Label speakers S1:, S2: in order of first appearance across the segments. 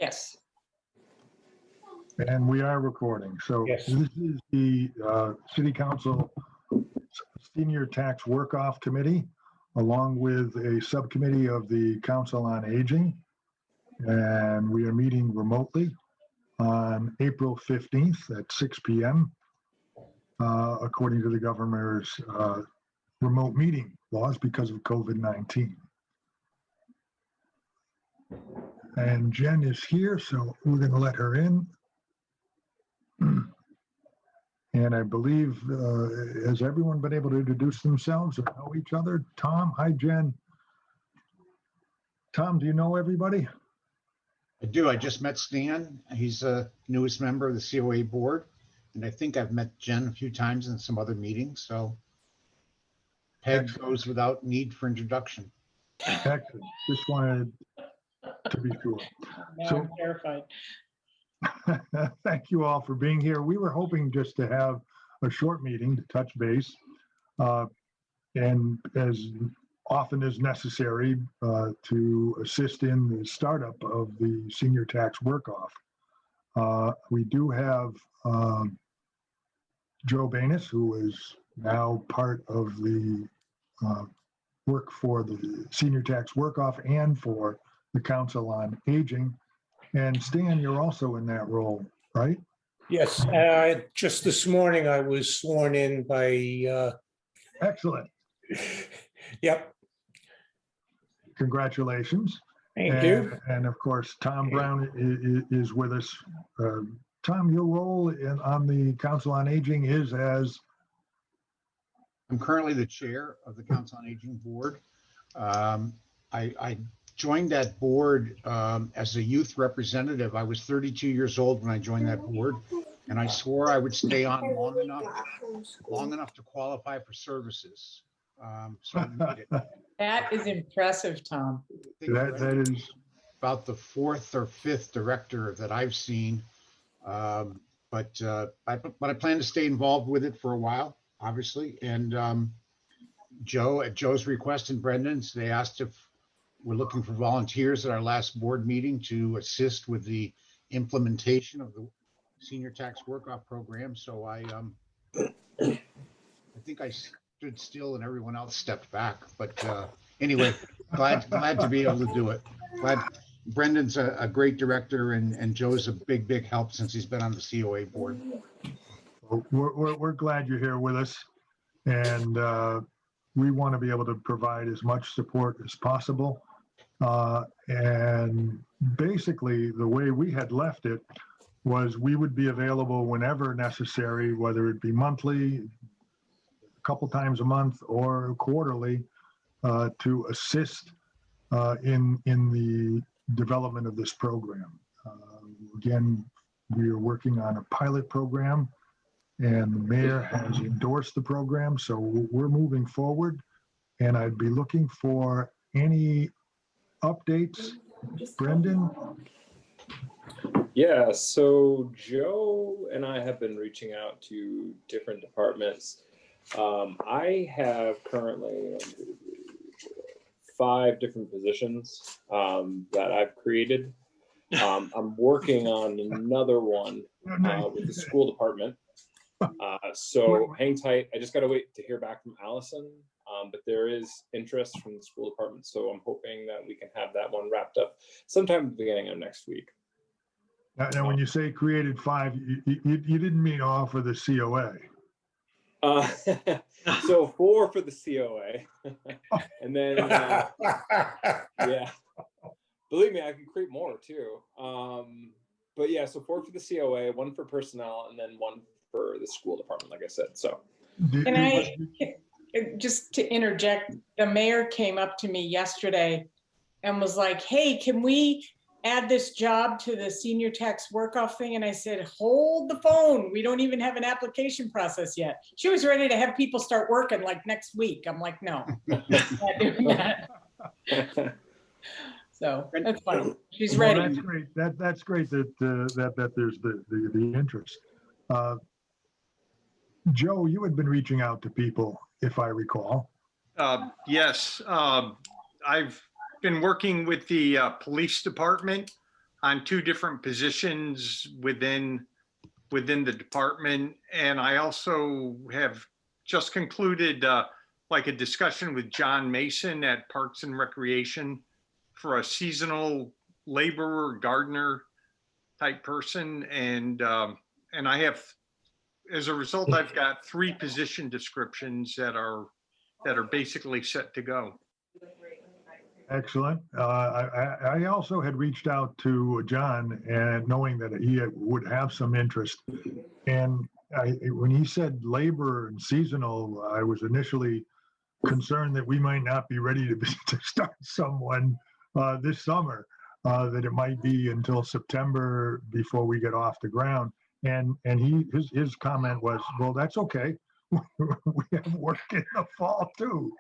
S1: Yes.
S2: And we are recording. So
S1: Yes.
S2: this is the City Council Senior Tax Workoff Committee, along with a subcommittee of the Council on Aging. And we are meeting remotely on April 15th at 6 p.m. According to the governor's remote meeting laws because of COVID-19. And Jen is here, so we're going to let her in. And I believe, has everyone been able to introduce themselves or know each other? Tom, hi, Jen. Tom, do you know everybody?
S3: I do. I just met Stan. He's the newest member of the COA board. And I think I've met Jen a few times in some other meetings. So Peg goes without need for introduction.
S2: Excellent. Just wanted to be sure.
S1: Now
S2: So-
S1: I'm terrified.
S2: Thank you all for being here. We were hoping just to have a short meeting to touch base, and as often as necessary to assist in the startup of the senior tax work-off. We do have Joe Banis, who is now part of the work for the senior tax work-off and for the Council on Aging. And Stan, you're also in that role, right?
S4: Yes, just this morning I was sworn in by,
S2: Excellent.
S4: yep,
S2: Congratulations.
S4: thank you.
S2: And of course, Tom Brown is with us. Tom, your role on the Council on Aging is as?
S3: I'm currently the chair of the Council on Aging board. I joined that board as a youth representative. I was 32 years old when I joined that board, and I swore I would stay on long enough to qualify for services. So I made it.
S1: That is impressive, Tom.
S2: That is
S3: About the fourth or fifth director that I've seen. But I plan to stay involved with it for a while, obviously. And Joe, at Joe's request and Brendan's, they asked if we're looking for volunteers at our last board meeting to assist with the implementation of the senior tax work-off program. So I think I stood still and everyone else stepped back. But anyway, glad to be able to do it. Glad. Brendan's a great director, and Joe's a big help since he's been on the COA board.
S2: we're glad you're here with us, and we want to be able to provide as much support as possible. And basically, the way we had left it was we would be available whenever necessary, whether it be monthly, a couple times a month, or quarterly, to assist in the development of this program. Again, we are working on a pilot program, and the mayor has endorsed the program, so we're moving forward. And I'd be looking for any updates. Brendan?
S5: Yeah, so Joe and I have been reaching out to different departments. I have currently 5 different positions that I've created. I'm working on another one with the school department. So hang tight. I just got to wait to hear back from Allison, but there is interest from the school department. So I'm hoping that we can have that one wrapped up sometime at the beginning of next week.
S2: Now, when you say created 5, you didn't mean all for the COA.
S5: So 4 for the COA, and then yeah, believe me, I can create more too. But yeah, so 4 for the COA, 1 for personnel, and then 1 for the school department, like I said. So
S1: Can I just to interject, the mayor came up to me yesterday and was like, hey, can we add this job to the senior tax work-off thing? And I said, hold the phone. We don't even have an application process yet. She was ready to have people start working like next week. I'm like, no, not doing that. So that's fine. She's ready.
S2: That's great. That's great that there's the interest. Joe, you had been reaching out to people, if I recall.
S6: Yes, I've been working with the police department on two different positions within the department. And I also have just concluded like a discussion with John Mason at Parks and Recreation for a seasonal laborer, gardener type person. And I have, as a result, I've got 3 position descriptions that are basically set to go.
S2: Excellent. I also had reached out to John and knowing that he would have some interest. And when he said labor and seasonal, I was initially concerned that we might not be ready to start someone this summer, that it might be until September before we get off the ground. And his comment was, well, that's okay. We have work in the fall too.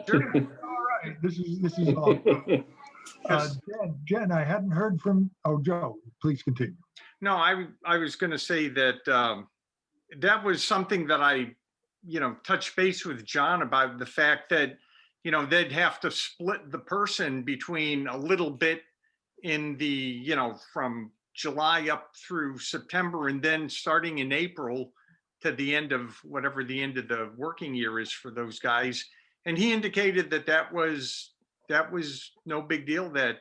S2: Sure. All right. This is all. Jen, I hadn't heard from. Oh, Joe, please continue.
S6: No, I was going to say that that was something that I, touched base with John about, the fact that, they'd have to split the person between a little bit in the, from July up through September, and then starting in April to the end of whatever the end of the working year is for those guys. And he indicated that that was no big deal, that,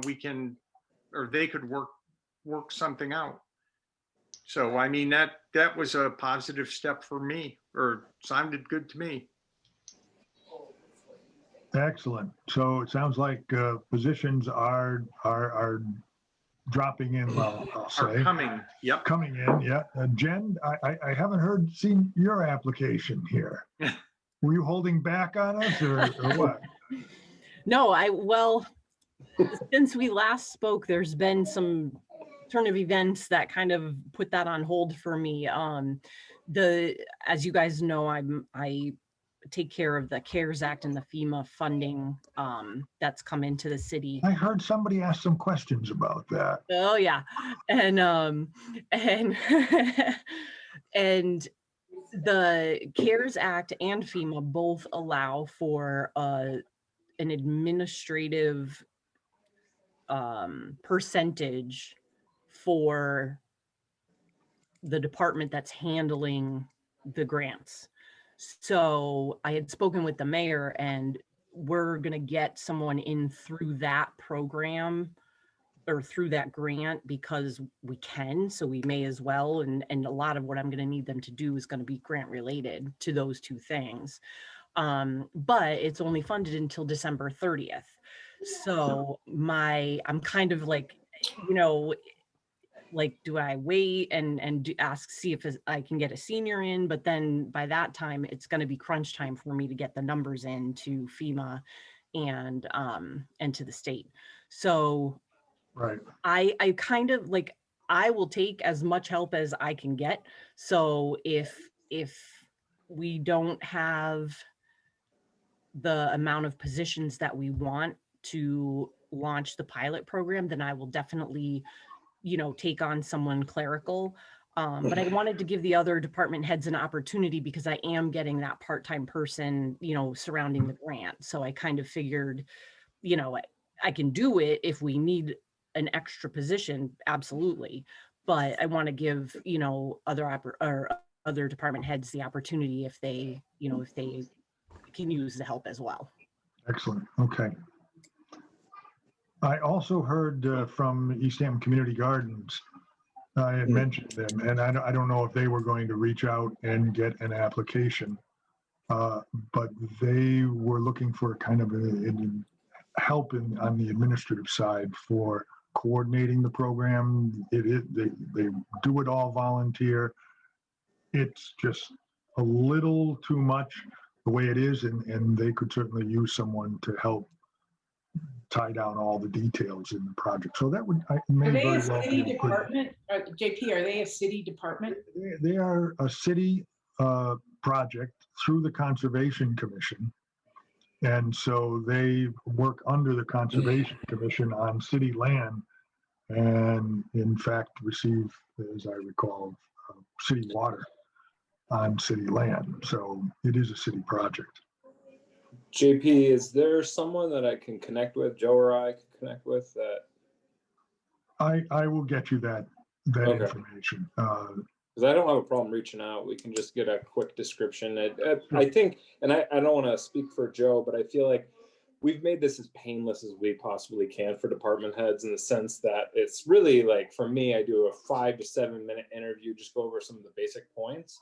S6: we can, or they could work something out. So, I mean, that was a positive step for me, or sounded good to me.
S2: Excellent. So it sounds like positions are dropping in, well, I'll say.
S6: Coming, yep.
S2: Coming in, yeah. Jen, I haven't seen your application here. Were you holding back on us or what?
S7: No, well, since we last spoke, there's been some turn of events that kind of put that on hold for me. As you guys know, I take care of the CARES Act and the FEMA funding that's come into the city.
S2: I heard somebody ask some questions about that.
S7: Oh yeah, and and the CARES Act and FEMA both allow for an administrative percentage for the department that's handling the grants. So I had spoken with the mayor, and we're going to get someone in through that program or through that grant because we can, so we may as well. And a lot of what I'm going to need them to do is going to be grant related to those two things. But it's only funded until December 30th. So I'm kind of like, like, do I wait and see if I can get a senior in? But then by that time, it's going to be crunch time for me to get the numbers in to FEMA and to the state. So
S2: right.
S7: I kind of like, I will take as much help as I can get. So if we don't have the amount of positions that we want to launch the pilot program, then I will definitely take on someone clerical. But I wanted to give the other department heads an opportunity because I am getting that part-time person, surrounding the grant. So I kind of figured, I can do it if we need an extra position, absolutely. But I want to give, other department heads the opportunity if they can use the help as well.
S2: Excellent. Okay. I also heard from Easthampton Community Gardens. I had mentioned them, and I don't know if they were going to reach out and get an application, but they were looking for kind of help on the administrative side for coordinating the program. They do it all volunteer. It's just a little too much the way it is, and they could certainly use someone to help tie down all the details in the project. So that would
S1: Are they a city department? JP, are they a city department?
S2: They are a city project through the Conservation Commission. And so they work under the Conservation Commission on city land, and in fact receive, as I recall, city water on city land. So it is a city project.
S5: JP, is there someone that I can connect with, Joe or I can connect with, that
S2: I will get you that
S5: Okay.
S2: information.
S5: Because I don't have a problem reaching out. We can just get a quick description. I think, and I don't want to speak for Joe, but I feel like we've made this as painless as we possibly can for department heads, in the sense that it's really like, for me, I do a 5 to 7 minute interview, just go over some of the basic points.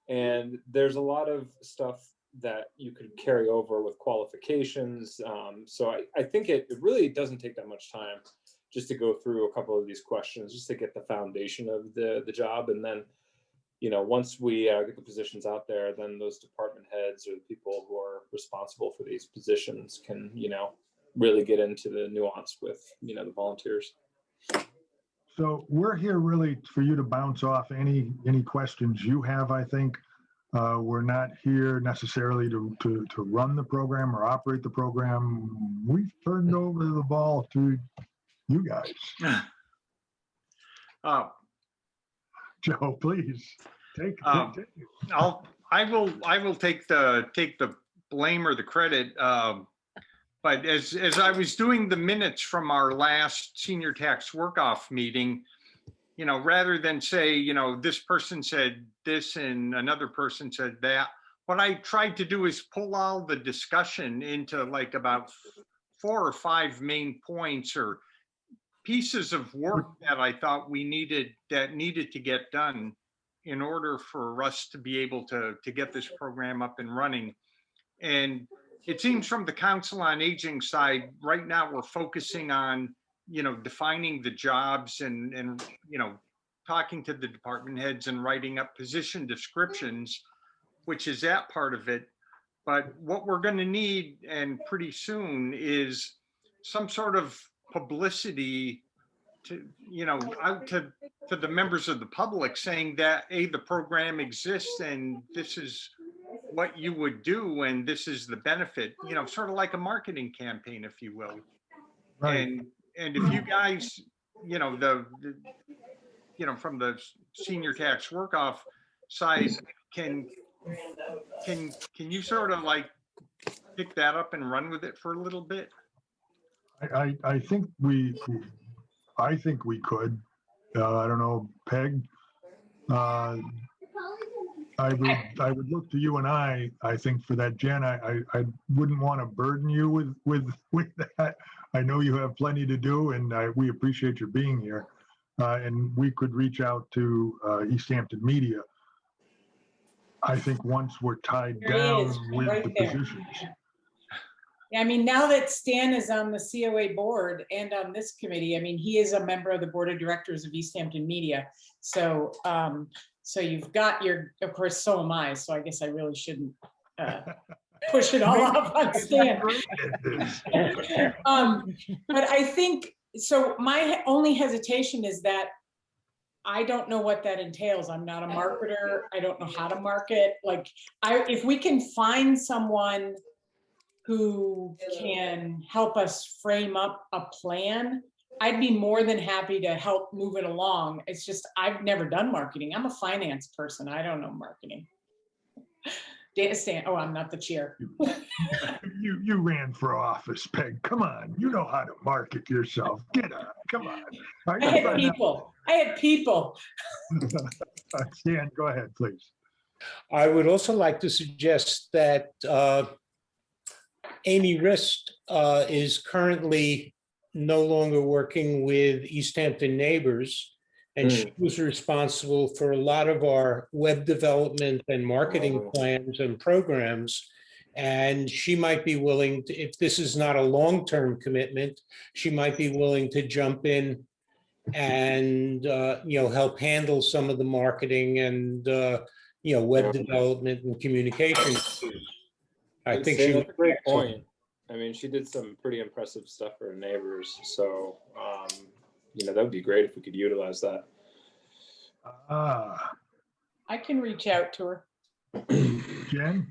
S5: And there's a lot of stuff that you could carry over with qualifications. So I think it really doesn't take that much time just to go through a couple of these questions, just to get the foundation of the job. And then, once we get the positions out there, then those department heads or the people who are responsible for these positions can, really get into the nuance with, the volunteers.
S2: So we're here really for you to bounce off any questions you have, I think. We're not here necessarily to run the program or operate the program. We've turned over the ball to you guys. Joe, please take it.
S6: I will take the blame or the credit. But as I was doing the minutes from our last senior tax work-off meeting, rather than say, this person said this and another person said that, what I tried to do is pull all the discussion into like about 4 or 5 main points or pieces of work that I thought needed to get done in order for us to be able to get this program up and running. And it seems from the Council on Aging side, right now we're focusing on, defining the jobs and talking to the department heads and writing up position descriptions, which is that part of it. But what we're going to need, and pretty soon, is some sort of publicity to, out to the members of the public, saying that, the program exists and this is what you would do and this is the benefit, sort of like a marketing campaign, if you will.
S2: Right.
S6: And if you guys, from the senior tax work-off side, can you sort of like pick that up and run with it for a little bit?
S2: I think we could. I don't know, Peg. I would look to you and I think for that, Jen. I wouldn't want to burden you with that. I know you have plenty to do, and we appreciate your being here. And we could reach out to Easthampton Media. I think once we're tied
S1: There he
S2: down
S1: is,
S2: with
S1: right
S2: the
S1: there.
S2: positions.
S1: I mean, now that Stan is on the COA board and on this committee, I mean, he is a member of the board of directors of Easthampton Media. So, so you've got of course, so am I. So I guess I really shouldn't push it all off on Stan. But I think, so my only hesitation is that I don't know what that entails. I'm not a marketer. I don't know how to market. Like, if we can find someone who can help us frame up a plan, I'd be more than happy to help move it along. It's just, I've never done marketing. I'm a finance person. I don't know marketing. Oh, I'm not the chair.
S2: You ran for office, Peg. Come on. You know how to market yourself. Get on. Come on.
S1: I had people.
S2: Stan, go ahead, please.
S4: I would also like to suggest that Amy Rist is currently no longer working with Easthampton Neighbors, and she was responsible for a lot of our web development and marketing plans and programs. And she might be willing to, if this is not a long-term commitment, she might be willing to jump in and help handle some of the marketing and web development and communication. I think
S5: that's a great point. I mean, she did some pretty impressive stuff for her neighbors. So, that would be great if we could utilize that.
S1: I can reach out to her.
S2: Jen?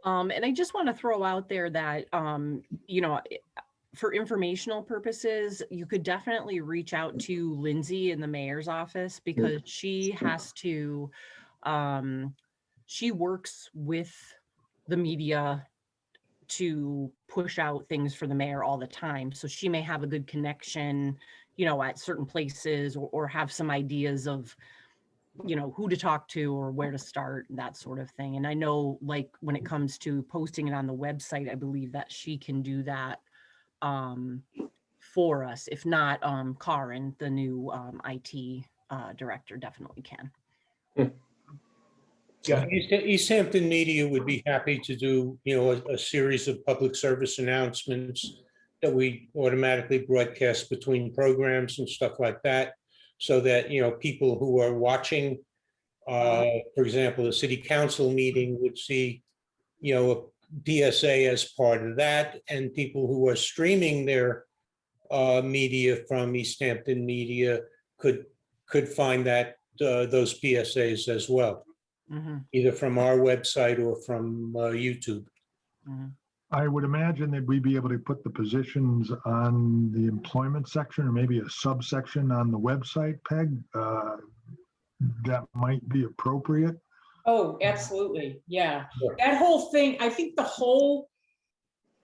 S7: And I just want to throw out there that, for informational purposes, you could definitely reach out to Lindsay in the mayor's office, because she has to, she works with the media to push out things for the mayor all the time. So she may have a good connection, at certain places, or have some ideas of, who to talk to or where to start, that sort of thing. And I know, like, when it comes to posting it on the website, I believe that she can do that for us. If not, Karen, the new IT director, definitely can.
S4: Yeah, Easthampton Media would be happy to do, a series of public service announcements that we automatically broadcast between programs and stuff like that, so that, people who are watching, for example, the city council meeting would see, a PSA as part of that, and people who are streaming their media from Easthampton Media could find that those PSAs as well, either from our website or from YouTube.
S2: I would imagine that we'd be able to put the positions on the employment section, or maybe a subsection on the website, Peg. That might be appropriate.
S1: Oh, absolutely. Yeah.
S4: Sure.
S1: That whole thing, I think the whole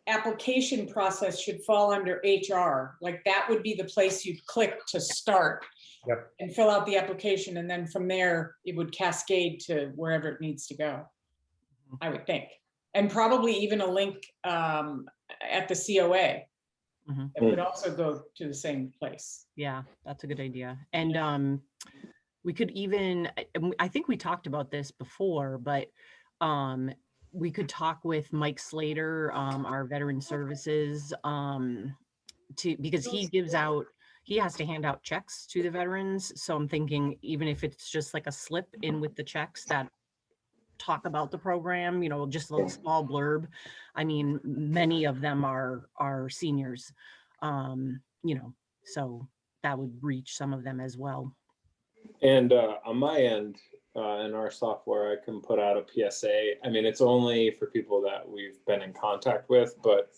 S1: application process should fall under HR. Like, that would be the place you'd click to start.
S4: Yep.
S1: And fill out the application. And then from there, it would cascade to wherever it needs to go, I would think. And probably even a link at the COA. It would also go to the same place.
S7: Yeah, that's a good idea. And we could even, I think we talked about this before, but we could talk with Mike Slater, our veteran services, because he has to hand out checks to the veterans. So I'm thinking, even if it's just like a slip in with the checks that talk about the program, just a little small blurb. I mean, many of them are seniors, so that would reach some of them as well.
S5: And on my end, in our software, I can put out a PSA. I mean, it's only for people that we've been in contact with, but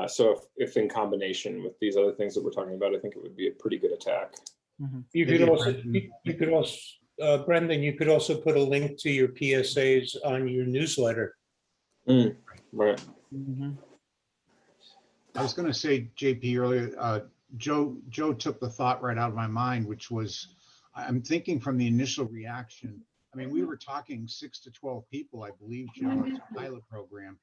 S5: so if in combination with these other things that we're talking about, I think it would be a pretty good attack.
S4: You could also, Brendan, you could also put a link to your PSAs on your newsletter.
S5: Right.
S3: I was going to say, JP, earlier, Joe took the thought right out of my mind, which was, I'm thinking from the initial reaction. I mean, we were talking 6 to 12 people, I believe, Joe, it's a pilot program.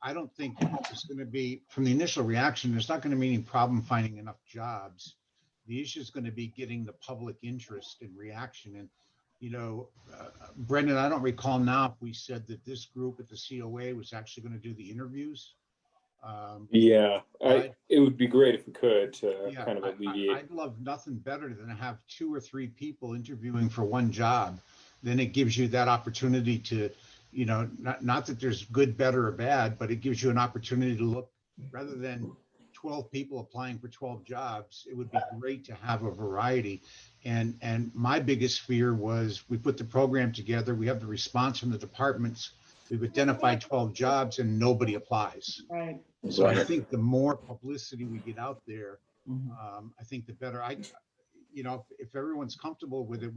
S3: I don't think it's going to be, from the initial reaction, there's not going to be any problem finding enough jobs. The issue is going to be getting the public interest and reaction. And, Brendan, I don't recall now if we said that this group at the COA was actually going to do the interviews.
S5: Yeah, it would be great if we could to kind of alleviate.
S3: I'd love nothing better than to have 2 or 3 people interviewing for one job. Then it gives you that opportunity to, not that there's good, better, or bad, but it gives you an opportunity to look, rather than 12 people applying for 12 jobs, it would be great to have a variety. And my biggest fear was, we put the program together, we have the response from the departments, we've identified 12 jobs and nobody applies.
S1: Right.
S3: So I think the more publicity we get out there, I think the better. If everyone's comfortable with it,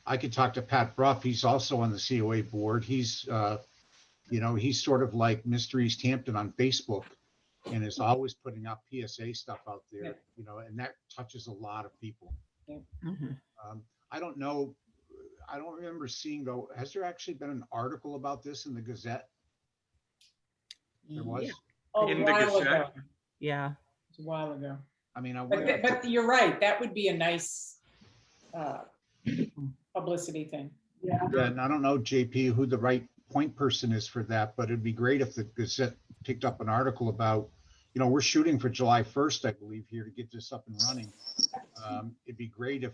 S3: I could talk to Pat Bruff. He's also on the COA board. He's, he's sort of like Mr. Easthampton on Facebook, and is always putting out PSA stuff out there, and that touches a lot of people. I don't know. I don't remember seeing, though, has there actually been an article about this in the Gazette? There was?
S1: Yeah.
S6: In the Gazette?
S7: Yeah.
S1: It's a while ago.
S3: I mean,
S1: But you're right. That would be a nice publicity thing.
S3: Yeah, and I don't know, JP, who the right point person is for that, but it'd be great if the Gazette picked up an article about, we're shooting for July 1st, I believe, here to get this up and running. It'd be great if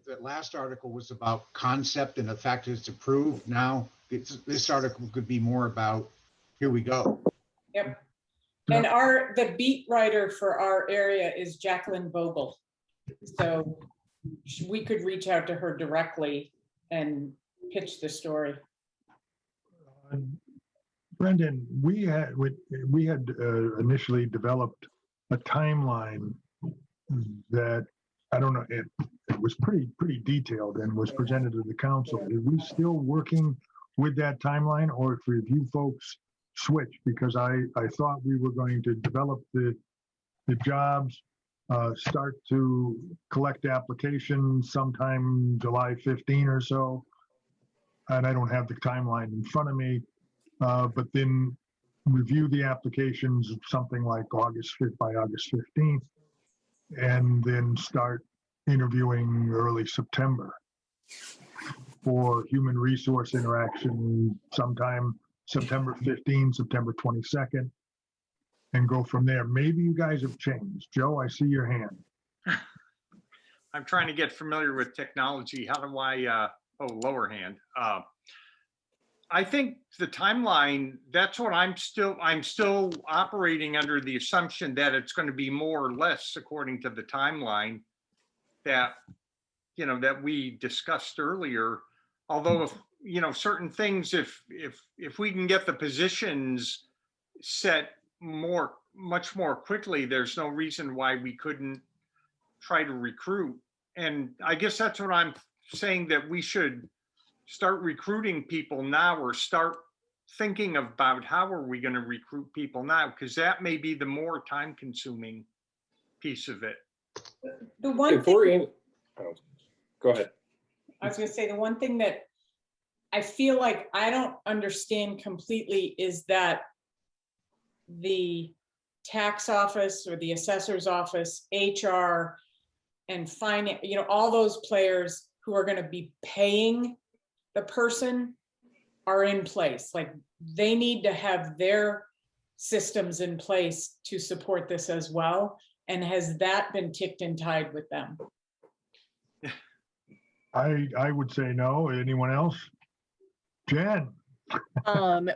S3: that last article was about concept and the fact that it's approved. Now this article could be more about, here we go.
S1: Yep. And the beat writer for our area is Jacqueline Vogel. So we could reach out to her directly and pitch the story.
S2: Brendan, we had initially developed a timeline that, I don't know, it was pretty detailed and was presented to the council. Are we still working with that timeline, or if you folks switch? Because I thought we were going to develop the the jobs, start to collect applications sometime July 15 or so. And I don't have the timeline in front of me, but then review the applications something like August 5th by August 15th, and then start interviewing early September for human resource interaction sometime September 15, September 22nd, and go from there. Maybe you guys have changed. Joe, I see your hand.
S6: I'm trying to get familiar with technology. How do I, lower hand. I think the timeline, that's what I'm still operating under the assumption that it's going to be more or less according to the timeline that, that we discussed earlier. Although if, certain things, if we can get the positions set much more quickly, there's no reason why we couldn't try to recruit. And I guess that's what I'm saying, that we should start recruiting people now, or start thinking about how are we going to recruit people now, because that may be the more time consuming piece of it.
S1: The one
S5: Before
S1: thing,
S5: go ahead.
S1: I was going to say, the one thing that I feel like I don't understand completely is that the tax office or the assessor's office, HR and finance, all those players who are going to be paying the person are in place. Like, they need to have their systems in place to support this as well. And has that been ticked and tied with them?
S2: I would say no. Anyone else? Jen?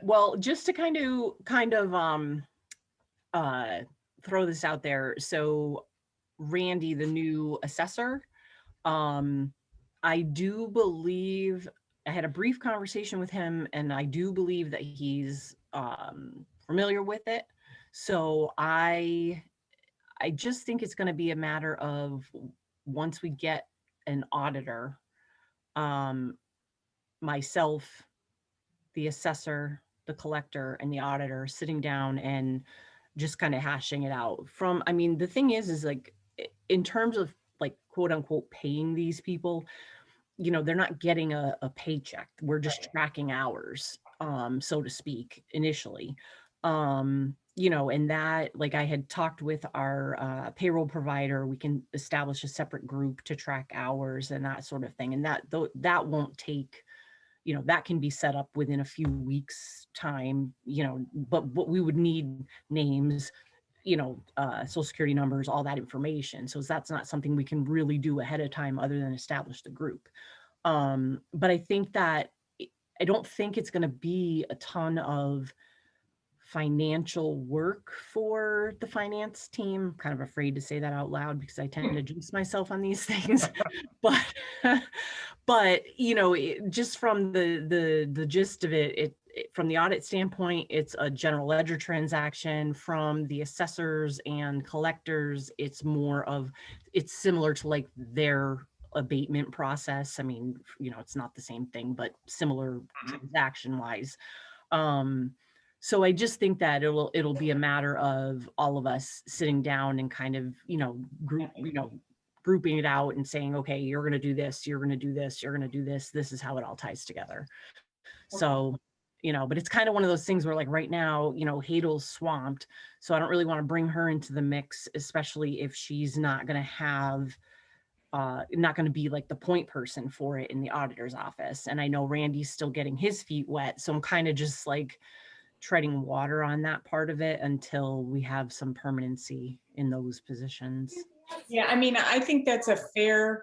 S7: Well, just to kind of throw this out there. So Randy, the new assessor, I do believe, I had a brief conversation with him, and I do believe that he's familiar with it. So I just think it's going to be a matter of, once we get an auditor, myself, the assessor, the collector, and the auditor sitting down and just kind of hashing it out. The thing is like, in terms of like, quote unquote, paying these people, they're not getting a paycheck. We're just tracking hours, so to speak, initially. And that, like, I had talked with our payroll provider, we can establish a separate group to track hours and that sort of thing. And that won't take, that can be set up within a few weeks time, but we would need names, social security numbers, all that information. So that's not something we can really do ahead of time other than establish the group. But I think that, I don't think it's going to be a ton of financial work for the finance team. I'm kind of afraid to say that out loud because I tend to jinx myself on these things. but just from the gist of it, from the audit standpoint, it's a general ledger transaction. From the assessors and collectors, it's similar to like their abatement process. It's not the same thing, but similar transaction wise. So I just think that it'll be a matter of all of us sitting down and kind of, grouping it out and saying, okay, you're going to do this, you're going to do this, you're going to do this. This is how it all ties together. So, but it's kind of one of those things where, like, right now, Hadel's swamped. So I don't really want to bring her into the mix, especially if she's not going to be like the point person for it in the auditor's office. And I know Randy's still getting his feet wet. So I'm kind of just like treading water on that part of it until we have some permanency in those positions.
S1: Yeah, I think that's a fair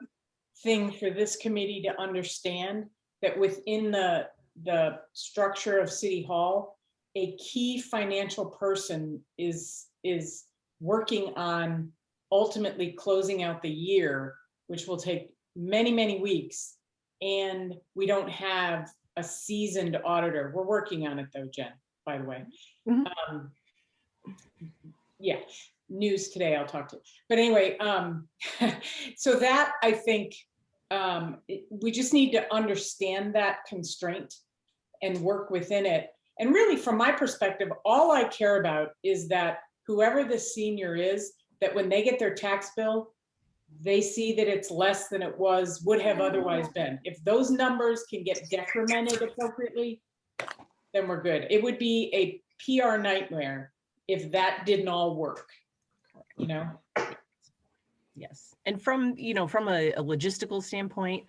S1: thing for this committee to understand, that within the structure of City Hall, a key financial person is working on ultimately closing out the year, which will take many, many weeks. And we don't have a seasoned auditor. We're working on it though, Jen, by the way.
S7: Mm-hmm.
S1: Yeah, news today, I'll talk to. But anyway, so that, I think, we just need to understand that constraint and work within it. And really, from my perspective, all I care about is that whoever the senior is that when they get their tax bill, they see that it's less than it would have otherwise been. If those numbers can get decremented appropriately, then we're good. It would be a PR nightmare if that didn't all work, you know?
S7: Yes. And from, from a logistical standpoint,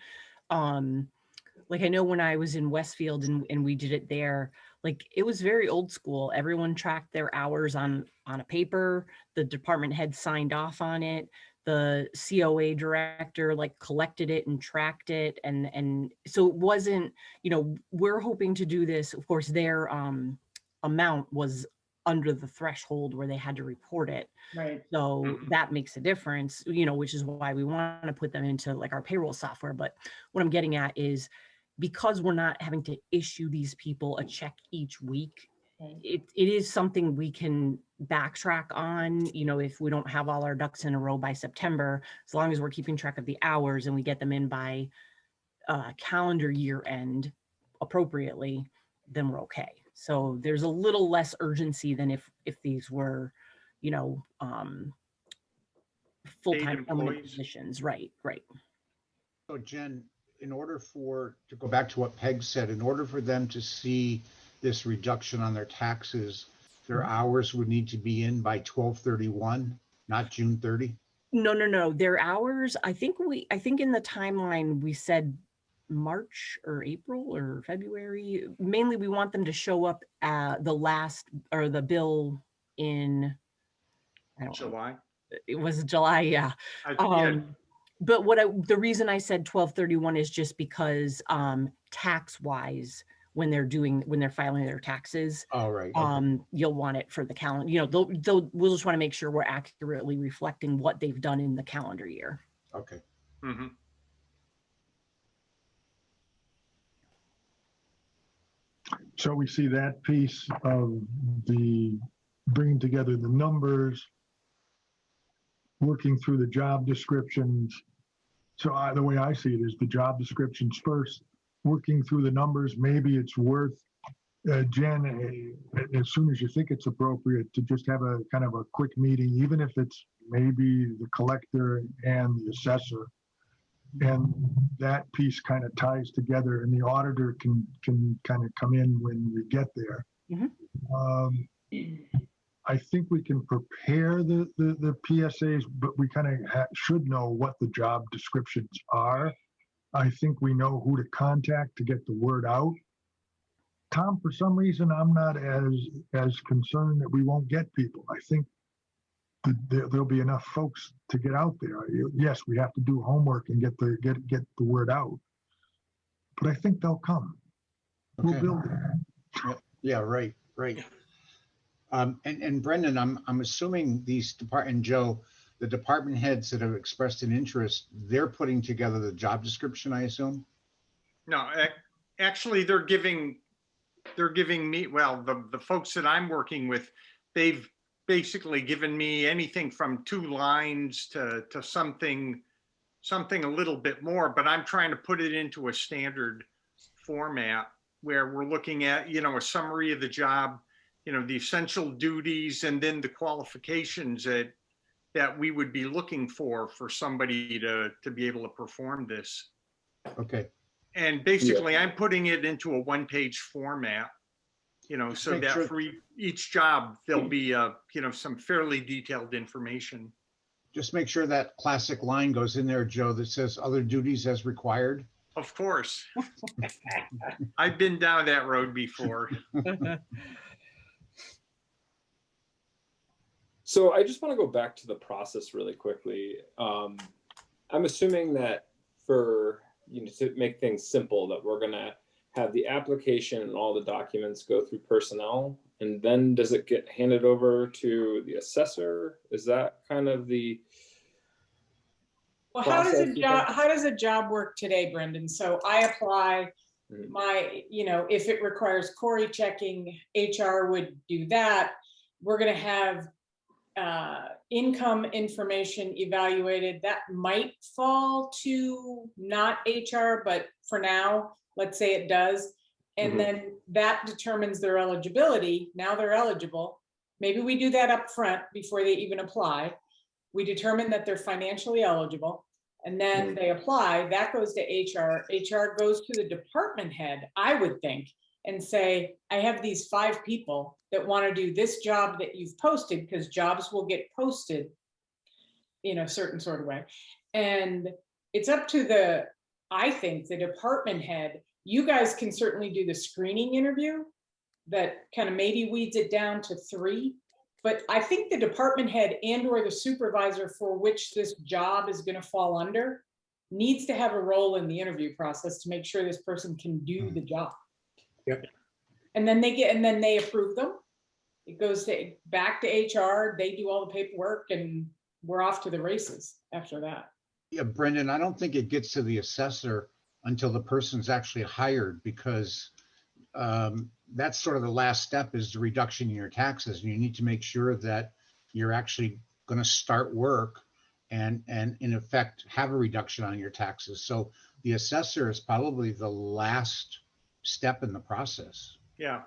S7: like I know when I was in Westfield and we did it there, like it was very old school. Everyone tracked their hours on a paper. The department head signed off on it. The COA director like collected it and tracked it. And so it wasn't, we're hoping to do this. Of course, their amount was under the threshold where they had to report it.
S1: Right.
S7: So that makes a difference, which is why we want to put them into like our payroll software. But what I'm getting at is because we're not having to issue these people a check each week, it is something we can backtrack on, if we don't have all our ducks in a row by September, as long as we're keeping track of the hours and we get them in by calendar year end appropriately, then we're okay. So there's a little less urgency than if these were, full-time permanent
S6: employees.
S7: positions. Right.
S3: So Jen, to go back to what Peg said, in order for them to see this reduction on their taxes, their hours would need to be in by 12/31, not June 30?
S7: No. Their hours, I think in the timeline we said March or April or February. Mainly we want them to show up at the bill in, I don't know,
S6: July.
S7: it was July, yeah.
S6: Yeah.
S7: But the reason I said 12/31 is just because tax wise, when they're filing their taxes,
S3: Oh, right. Okay.
S7: you'll want it for the calendar. We'll just want to make sure we're accurately reflecting what they've done in the calendar year.
S3: Okay.
S6: Mm-hmm.
S2: So we see that piece of the bringing together the numbers, working through the job descriptions. So the way I see it is the job descriptions first, working through the numbers. Maybe it's worth, Jen, as soon as you think it's appropriate, to just have a kind of a quick meeting, even if it's maybe the collector and the assessor. And that piece kind of ties together, and the auditor can kind of come in when we get there. I think we can prepare the PSAs, but we kind of should know what the job descriptions are. I think we know who to contact to get the word out. Tom, for some reason, I'm not as concerned that we won't get people. I think there'll be enough folks to get out there. Yes, we have to do homework and get the word out, but I think they'll come.
S3: Okay.
S2: We'll build it.
S3: Yeah, right. And Brendan, I'm assuming and Joe, the department heads that have expressed an interest, they're putting together the job description, I assume?
S6: No, actually, they're giving me, well, the folks that I'm working with, they've basically given me anything from 2 lines to something a little bit more, but I'm trying to put it into a standard format where we're looking at, a summary of the job, the essential duties, and then the qualifications that we would be looking for somebody to be able to perform this.
S3: Okay.
S6: And basically, I'm putting it into a 1-page format, so that for each job, there'll be, some fairly detailed information.
S3: Just make sure that classic line goes in there, Joe, that says other duties as required.
S6: Of course. I've been down that road before.
S5: So I just want to go back to the process really quickly. I'm assuming that for, to make things simple, that we're going to have the application and all the documents go through personnel, and then does it get handed over to the assessor? Is that kind of the
S1: Well, how does a job work today, Brendan? So I apply if it requires Corey checking, HR would do that. We're going to have income information evaluated. That might fall to not HR, but for now, let's say it does. And then that determines their eligibility. Now they're eligible. Maybe we do that up front before they even apply. We determine that they're financially eligible, and then they apply. That goes to HR. HR goes to the department head, I would think, and say, I have these 5 people that want to do this job that you've posted, because jobs will get posted in a certain sort of way. And it's up to I think, the department head. You guys can certainly do the screening interview that kind of maybe weeds it down to 3. But I think the department head and or the supervisor for which this job is going to fall under needs to have a role in the interview process to make sure this person can do the job.
S4: Yep.
S1: And then they approve them. It goes back to HR. They do all the paperwork, and we're off to the races after that.
S3: Yeah, Brendan, I don't think it gets to the assessor until the person's actually hired, because that's sort of the last step, is the reduction in your taxes. And you need to make sure that you're actually going to start work and in effect have a reduction on your taxes. So the assessor is probably the last step in the process.
S6: Yeah.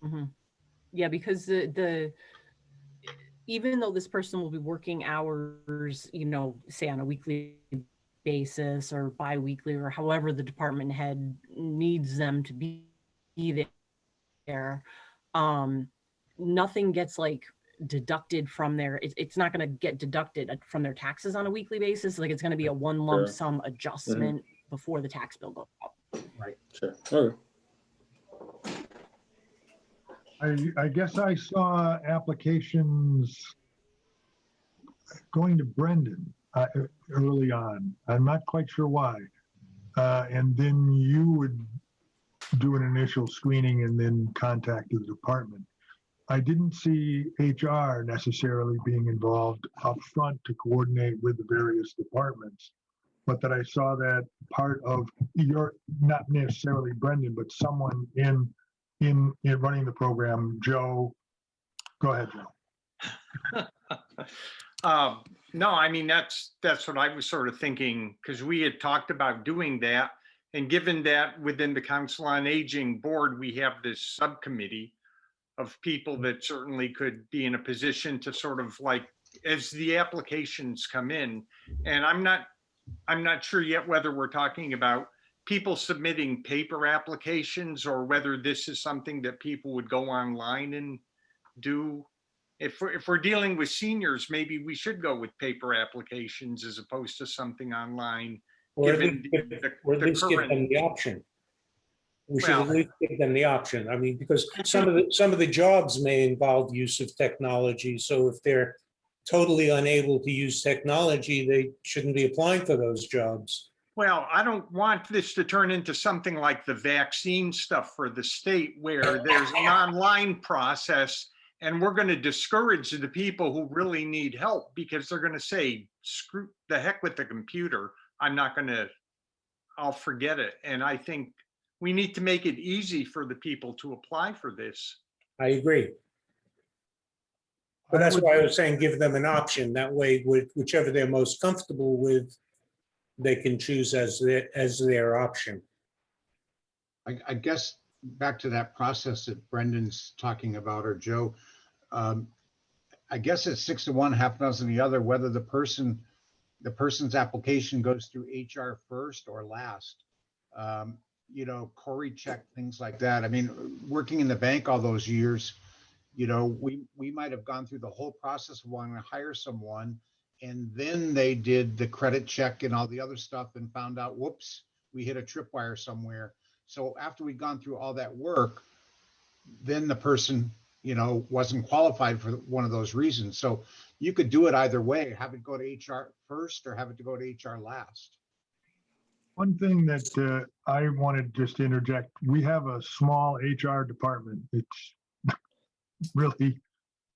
S7: Mhm. Yeah, because even though this person will be working hours, say on a weekly basis or bi-weekly, or however the department head needs them to be there, nothing gets like deducted from their, it's not going to get deducted from their taxes on a weekly basis. Like, it's going to be a one lump
S5: Sure.
S7: sum adjustment before the tax bill goes out.
S3: Right.
S5: Sure. Okay.
S2: I guess I saw applications going to Brendan early on. I'm not quite sure why. And then you would do an initial screening and then contact the department. I didn't see HR necessarily being involved up front to coordinate with the various departments, but that I saw that part of your, not necessarily Brendan, but someone in running the program. Joe, go ahead, Joe.
S6: No, I mean, that's what I was sort of thinking, because we had talked about doing that. And given that within the Council on Aging board, we have this subcommittee of people that certainly could be in a position to sort of, like, as the applications come in, and I'm not sure yet whether we're talking about people submitting paper applications or whether this is something that people would go online and do. If we're dealing with seniors, maybe we should go with paper applications as opposed to something online.
S4: Or at
S6: Given
S4: least give them the option. We should at least give them the option. I mean, because some of the jobs may involve use of technology. So if they're totally unable to use technology, they shouldn't be applying for those jobs.
S6: Well, I don't want this to turn into something like the vaccine stuff for the state, where there's an online process and we're going to discourage the people who really need help because they're going to say, screw the heck with the computer. I'll forget it. And I think we need to make it easy for the people to apply for this.
S4: I agree. But that's why I was saying give them an option. That way, whichever they're most comfortable with, they can choose as their option.
S3: I guess back to that process that Brendan's talking about, or Joe, I guess it's 6 to 1, half dozen the other, whether the person's application goes through HR first or last. Corey check, things like that. I mean, working in the bank all those years, we might have gone through the whole process of wanting to hire someone, and then they did the credit check and all the other stuff and found out, whoops, we hit a tripwire somewhere. So after we'd gone through all that work, then the person, wasn't qualified for one of those reasons. So you could do it either way, have it go to HR first or have it to go to HR last.
S2: One thing that I wanted just to interject, we have a small HR department. It's really,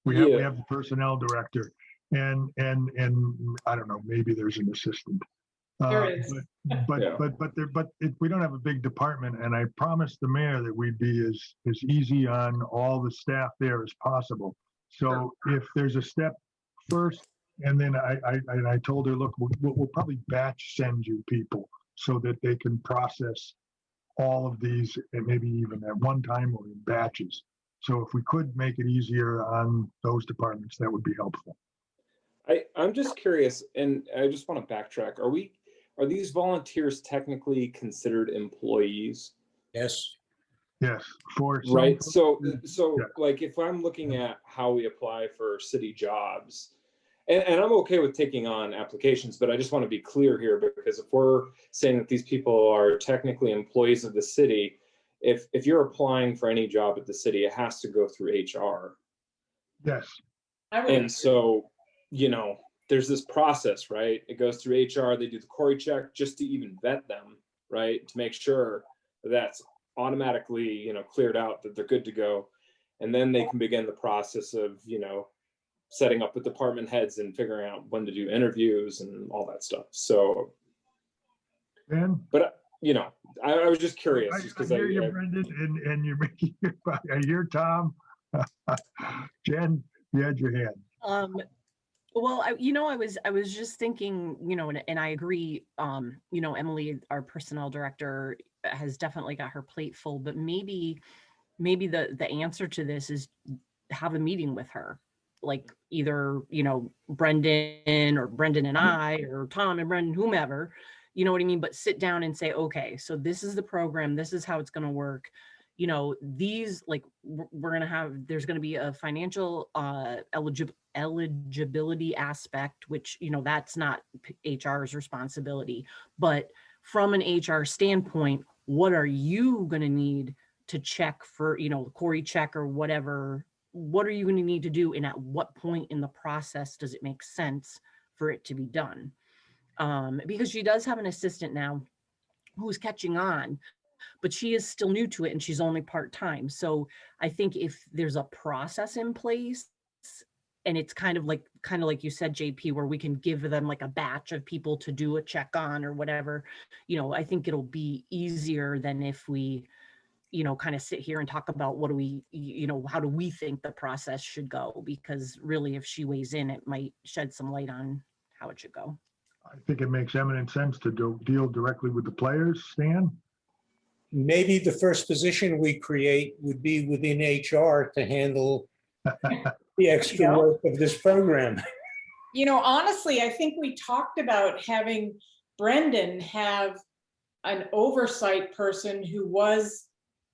S2: we have the personnel director and I don't know, maybe there's an assistant.
S1: There is.
S2: But we don't have a big department, and I promised the mayor that we'd be as easy on all the staff there as possible. So if there's a step first, and then I told her, look, we'll probably batch send you people so that they can process all of these, and maybe even at one time or in batches. So if we could make it easier on those departments, that would be helpful.
S5: I'm just curious, and I just want to backtrack. Are these volunteers technically considered employees?
S4: Yes.
S2: Yes, for some.
S5: Right. So,
S2: Yeah.
S5: like if I'm looking at how we apply for city jobs, and I'm okay with taking on applications, but I just want to be clear here, because if we're saying that these people are technically employees of the city, if you're applying for any job at the city, it has to go through HR.
S2: Yes,
S1: I would,
S5: And so, there's this process, right? It goes through HR, they do the Corey check just to even vet them, right? To make sure that's automatically, cleared out, that they're good to go. And then they can begin the process of, setting up with department heads and figuring out when to do interviews and all that stuff. So,
S2: Ben?
S5: but, I was just curious, just
S2: I
S5: because
S2: hear you, Brendan, and you're making, I hear Tom. Jen, you had your hand.
S7: Well, I was just thinking, and I agree, Emily, our personnel director, has definitely got her plate full, but maybe the answer to this is have a meeting with her, like either, Brendan or Brendan and I, or Tom and Brendan, whomever, you know what I mean? But sit down and say, okay, so this is the program, this is how it's going to work. These, like, we're going to have, there's going to be a financial eligibility aspect, which, that's not HR's responsibility. But from an HR standpoint, what are you going to need to check for, Corey check or whatever? What are you going to need to do? And at what point in the process does it make sense for it to be done? Because she does have an assistant now who's catching on, but she is still new to it and she's only part-time. So I think if there's a process in place, and it's kind of like you said, JP, where we can give them like a batch of people to do a check on or whatever, I think it'll be easier than if we, kind of sit here and talk about what do we, how do we think the process should go? Because really, if she weighs in, it might shed some light on how it should go.
S2: I think it makes eminent sense to deal directly with the players, Stan.
S4: Maybe the first position we create would be within HR to handle the extra work of this program.
S1: honestly, I think we talked about having Brendan have an oversight person who was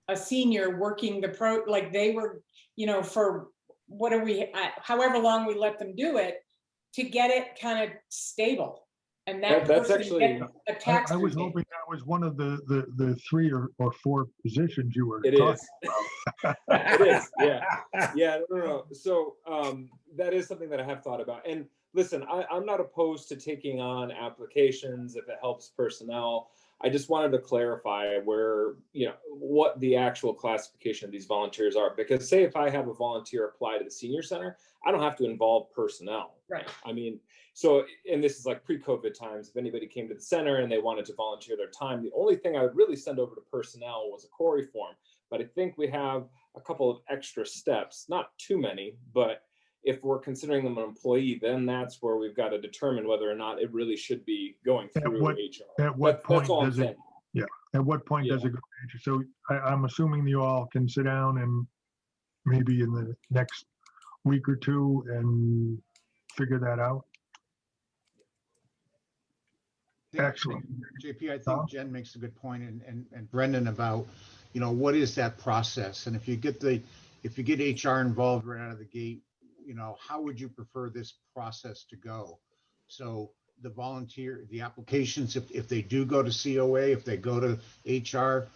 S1: a senior working the like they were, for however long we let them do it, to get it kind of stable. And that's actually a tax.
S2: I was hoping that was one of the 3 or 4 positions you were
S5: talking about. It is. Yeah. Yeah. No. So that is something that I have thought about. And listen, I'm not opposed to taking on applications if it helps personnel. I just wanted to clarify where, what the actual classification of these volunteers are. Because say if I have a volunteer apply to the senior center, I don't have to involve personnel.
S1: Right.
S5: I mean, so, and this is like pre-COVID times, if anybody came to the center and they wanted to volunteer their time, the only thing I would really send over to personnel was a Corey form. But I think we have a couple of extra steps, not too many, but if we're considering them an employee, then that's where we've got to determine whether or not it really should be going through HR.
S2: At what point does it? Yeah. At what point
S5: Yeah.
S2: does it go to HR? So I'm assuming you all can sit down and maybe in the next week or 2 and figure that out. Excellent.
S3: JP, I think Jen makes a good point, and Brendan about, what is that process? And if you get HR involved right out of the gate, how would you prefer this process to go? So the applications, if they do go to COA, if they go to HR,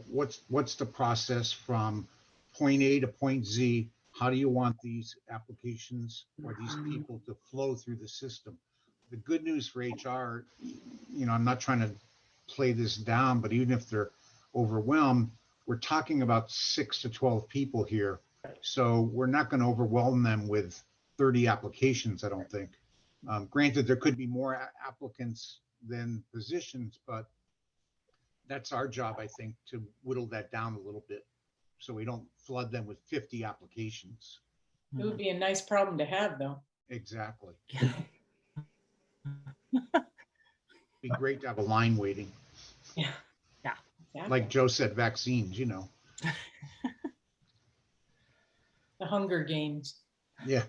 S3: what's the process from point A to point Z? How do you want these applications or these people to flow through the system? The good news for HR, I'm not trying to play this down, but even if they're overwhelmed, we're talking about 6 to 12 people here. So we're not going to overwhelm them with 30 applications, I don't think. Granted, there could be more applicants than positions, but that's our job, I think, to whittle that down a little bit so we don't flood them with 50 applications.
S1: It would be a nice problem to have, though.
S3: Exactly. Be great to have a line waiting.
S1: Yeah. Yeah. Exactly.
S3: Like Joe said, vaccines,
S1: The Hunger Games.
S3: Yeah.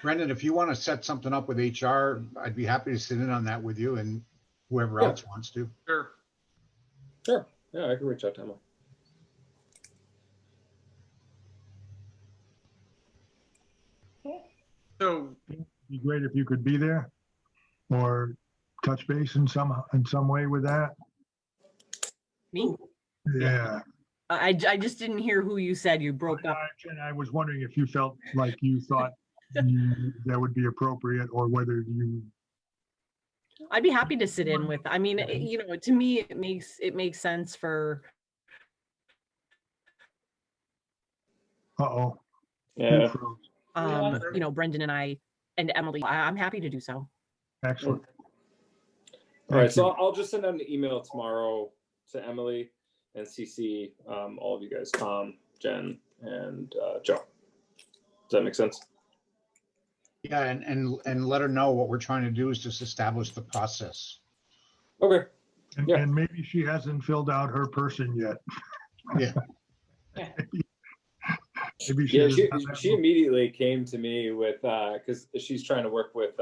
S3: Brendan, if you want to set something up with HR, I'd be happy to sit in on that with you and whoever
S5: Yeah.
S3: else wants to.
S6: Sure.
S5: Sure. Yeah, I can reach out to Emily.
S6: So,
S2: It'd be great if you could be there or touch base in some way with that.
S7: Me?
S2: Yeah.
S7: I just didn't hear who you said. You broke up.
S2: And I was wondering if you felt like you thought that would be appropriate, or whether you.
S7: I'd be happy to sit in with, I mean, to me, it makes sense for,
S2: Uh-oh.
S5: Yeah.
S7: Brendan and I and Emily. I'm happy to do so.
S2: Excellent.
S5: All right,
S2: Thank
S5: so
S2: you.
S5: I'll just send out an email tomorrow to Emily and CC all of you guys, Tom, Jen, and Joe. Does that make sense?
S3: Yeah, and let her know what we're trying to do is just establish the process.
S5: Okay. Yeah.
S2: And maybe she hasn't filled out her person yet.
S3: Yeah.
S2: Maybe
S5: Yeah,
S2: hasn't done that
S5: she
S2: one.
S5: immediately came to me with because she's trying to work with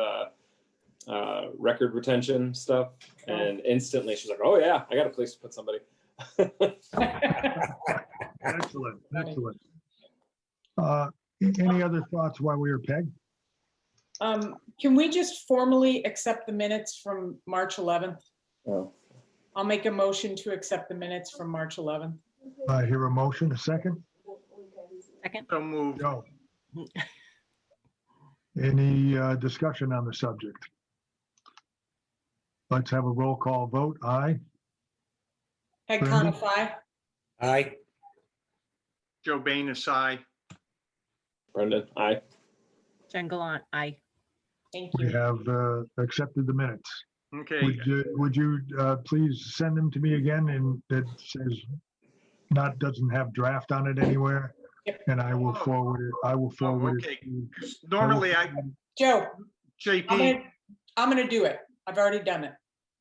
S5: record retention stuff, and instantly she's like, "Oh yeah, I got a place to put somebody."
S2: Excellent, excellent. Any other thoughts while we were pegged?
S1: Can we just formally accept the minutes from March 11th?
S5: Oh.
S1: I'll make a motion to accept the minutes from March 11th.
S2: I hear a motion, a second.
S7: Second.
S6: so moved.
S2: Joe. Any discussion on the subject? Let's have a roll call vote. Aye.
S1: Peg
S2: Brendan?
S1: Conify?
S4: Aye.
S6: Joe Bain aside.
S5: Brendan, aye.
S7: Jen Gallant, aye.
S1: Thank
S2: We
S1: you.
S2: have accepted the minutes.
S6: Okay.
S2: Would you please send them to me again, and that says doesn't have draft on it anywhere?
S1: Yep.
S2: And I will forward it. I will forward
S6: okay.
S2: it. to-
S6: 'Cause normally
S1: Joe,
S6: JP,
S1: I'm gonna do it. I've already done it.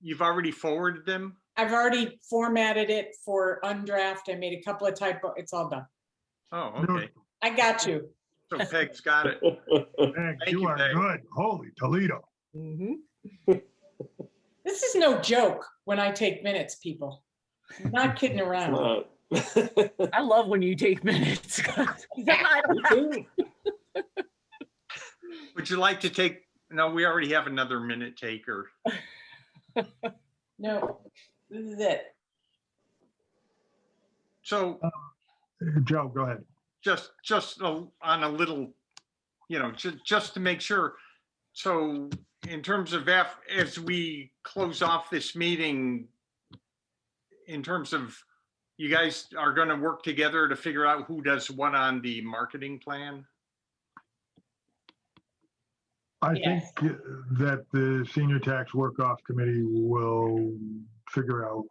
S6: you've already forwarded them?
S1: I've already formatted it for undraft. I made a couple of typo. It's all done.
S6: Oh, okay.
S1: I got you.
S6: So Peg's got it.
S2: Thanks,
S6: Thank
S2: you
S6: you,
S2: are
S6: Peg.
S2: good. Holy Toledo.
S1: This is no joke when I take minutes, people. I'm not kidding around.
S7: I love when you take minutes. 'Cause I don't have-
S6: Would you like to take, no, we already have another minute taker.
S1: No, this is it.
S6: So
S2: Joe, go ahead.
S6: just on a little, just to make sure. So in terms of as we close off this meeting, in terms of you guys are going to work together to figure out who does what on the marketing plan?
S2: I
S1: Yes.
S2: think that the Senior Tax Work-Off Committee will figure out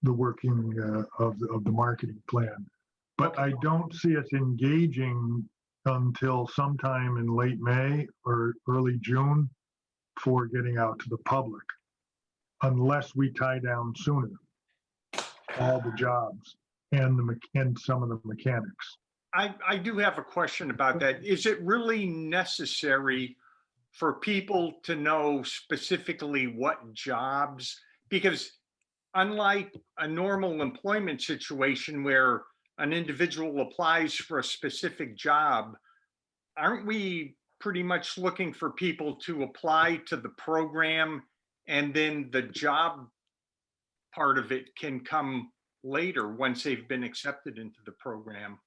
S2: the working of the marketing plan. But I don't see us engaging until sometime in late May or early June for getting out to the public, unless we tie down sooner all the jobs and some of the mechanics.
S6: I do have a question about that. Is it really necessary for people to know specifically what jobs? Because unlike a normal employment situation where an individual applies for a specific job, aren't we pretty much looking for people to apply to the program, and then the job part of it can come later once they've been accepted into the program?